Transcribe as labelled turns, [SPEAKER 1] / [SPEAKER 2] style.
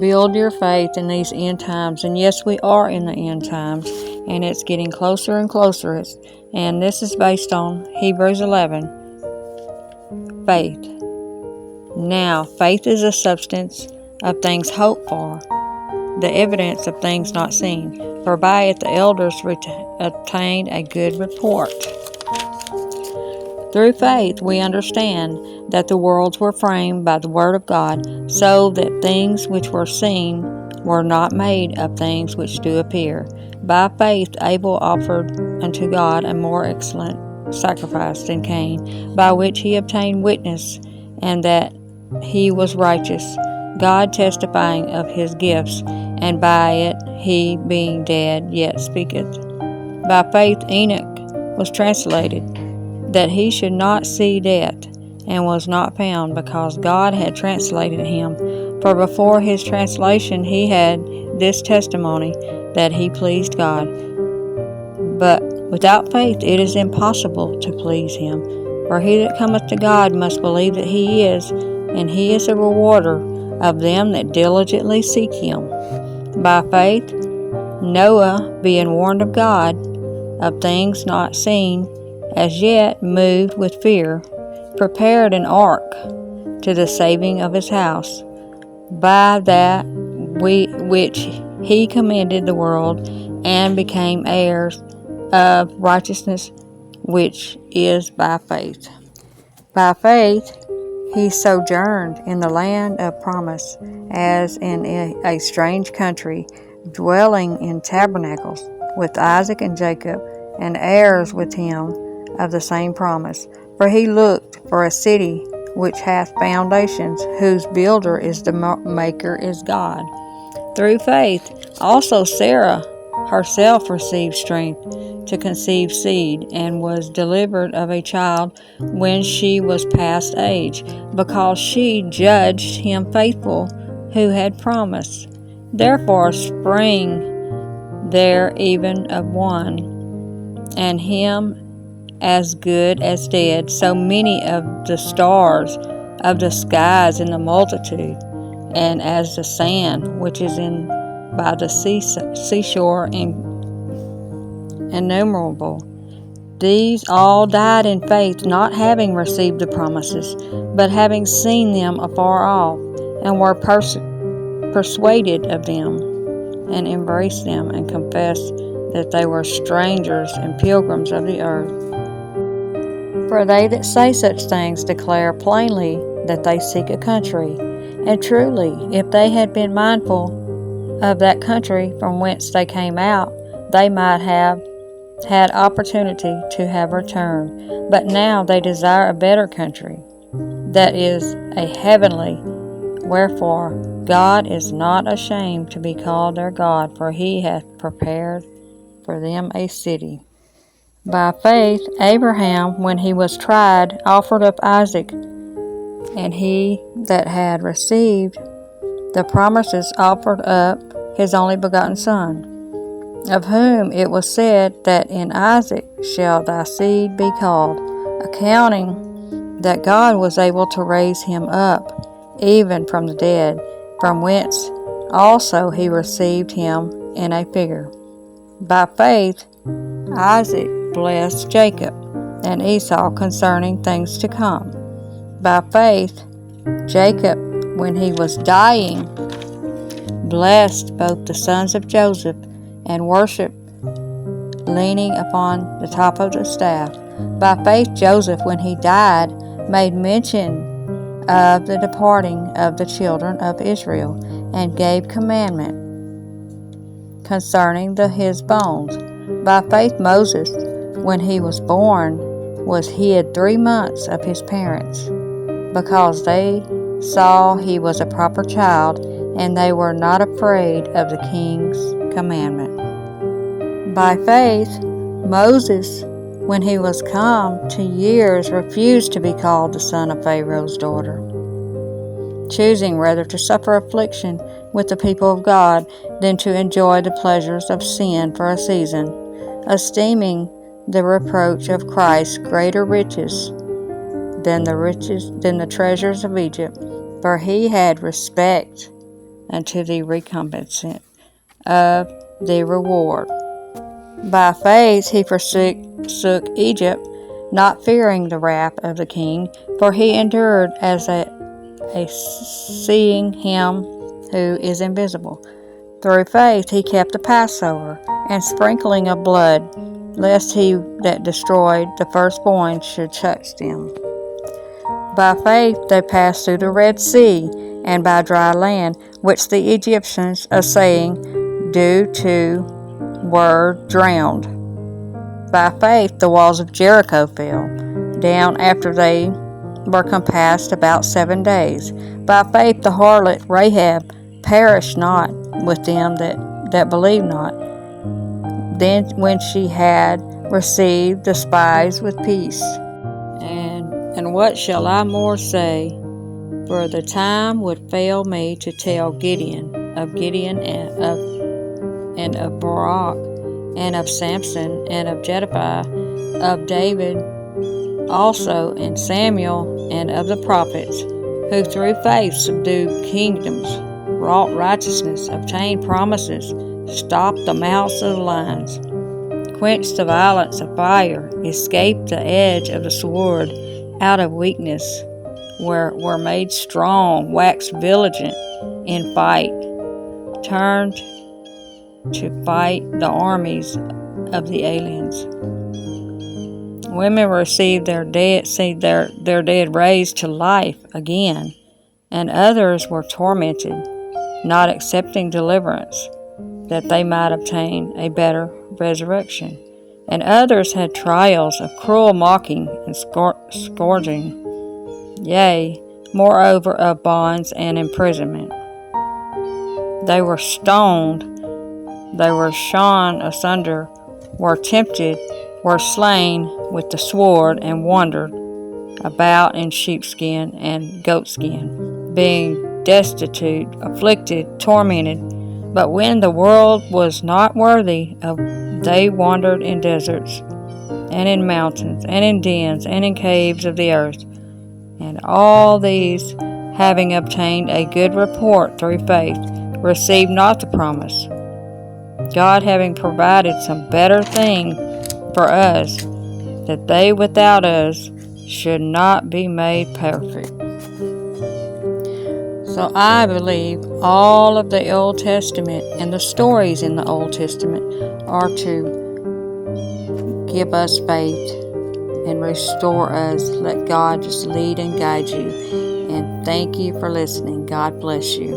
[SPEAKER 1] Build your faith in these end times. And yes, we are in the end times, and it's getting closer and closer. And this is based on Hebrews 11, faith. Now, faith is a substance of things hoped for, the evidence of things not seen. For by it the elders obtained a good report. Through faith we understand that the worlds were framed by the word of God, so that things which were seen were not made of things which do appear. By faith Abel offered unto God a more excellent sacrifice than Cain, by which he obtained witness, and that he was righteous, God testifying of his gifts, and by it he, being dead, yet speaketh. By faith Enoch was translated, that he should not see death, and was not found, because God had translated him. For before his translation he had this testimony, that he pleased God. But without faith it is impossible to please him. For he that cometh to God must believe that he is, and he is a rewarder of them that diligently seek him. By faith Noah, being warned of God of things not seen as yet, moved with fear, prepared an ark to the saving of his house, by that which he commended the world, and became heirs of righteousness, which is by faith. By faith he sojourned in the land of promise, as in a strange country, dwelling in tabernacles with Isaac and Jacob, and heirs with him of the same promise. For he looked for a city which hath foundations, whose builder is the maker is God. Through faith also Sarah herself received strength to conceive seed, and was delivered of a child when she was past age, because she judged him faithful who had promised. Therefore sprang there even of one, and him as good as dead, so many of the stars of the skies in the multitude, and as the sand which is in by the seashore innumerable. These all died in faith, not having received the promises, but having seen them afar off, and were persuaded of them, and embraced them, and confessed that they were strangers and pilgrims of the earth. For they that say such things declare plainly that they seek a country. And truly, if they had been mindful of that country from whence they came out, they might have had opportunity to have returned. But now they desire a better country, that is, a heavenly. Wherefore God is not ashamed to be called their God, for he hath prepared for them a city. By faith Abraham, when he was tried, offered up Isaac, and he that had received the promises offered up his only begotten son, of whom it was said that in Isaac shall thy seed be called, accounting that God was able to raise him up, even from the dead, from whence also he received him in a figure. By faith Isaac blessed Jacob and Esau concerning things to come. By faith Jacob, when he was dying, blessed both the sons of Joseph, and worshipped, leaning upon the top of the staff. By faith Joseph, when he died, made mention of the departing of the children of Israel, and gave commandment concerning his bones. By faith Moses, when he was born, was hid 3 months of his parents, because they saw he was a proper child, and they were not afraid of the king's commandment. By faith Moses, when he was come to years, refused to be called the son of Pharaoh's daughter, choosing rather to suffer affliction with the people of God than to enjoy the pleasures of sin for a season, esteeming the reproach of Christ greater riches than the treasures of Egypt, for he had respect unto the recompense of the reward. By faith he forsook Egypt, not fearing the wrath of the king, for he endured as a seeing him who is invisible. Through faith he kept the Passover and sprinkling of blood, lest he that destroyed the firstborn should touch them. By faith they passed through the Red Sea, and by dry land, which the Egyptians, assaying due to, were drowned. By faith the walls of Jericho fell down after they were compassed about 7 days. By faith the harlot Rahab perished not with them that believed not, then when she had received the spies with peace. And what shall I more say? For the time would fail me to tell of Gideon and of Barak, and of Samson, and of Jephthah, of David also, and Samuel, and of the prophets, who through faith subdued kingdoms, wrought righteousness, obtained promises, stopped the mouths of the lions, quenched the violence of fire, escaped the edge of the sword, out of weakness were made strong, waxed vigilant in fight, turned to fight the armies of the aliens. Women received their dead raised to life again, and others were tormented, not accepting deliverance, that they might obtain a better resurrection. And others had trials of cruel mocking and scourging, yea, moreover of bonds and imprisonment. They were stoned, they were shorn asunder, were tempted, were slain with the sword, and wandered about in sheepskin and goatskin, being destitute, afflicted, tormented. But when the world was not worthy of, they wandered in deserts, and in mountains, and in dens, and in caves of the earth. And all these, having obtained a good report through faith, received not the promise, God having provided some better thing for us, that they without us should not be made perfect. So I believe all of the Old Testament and the stories in the Old Testament are to give us faith and restore us. Let God just lead and guide you. And thank you for listening. God bless you.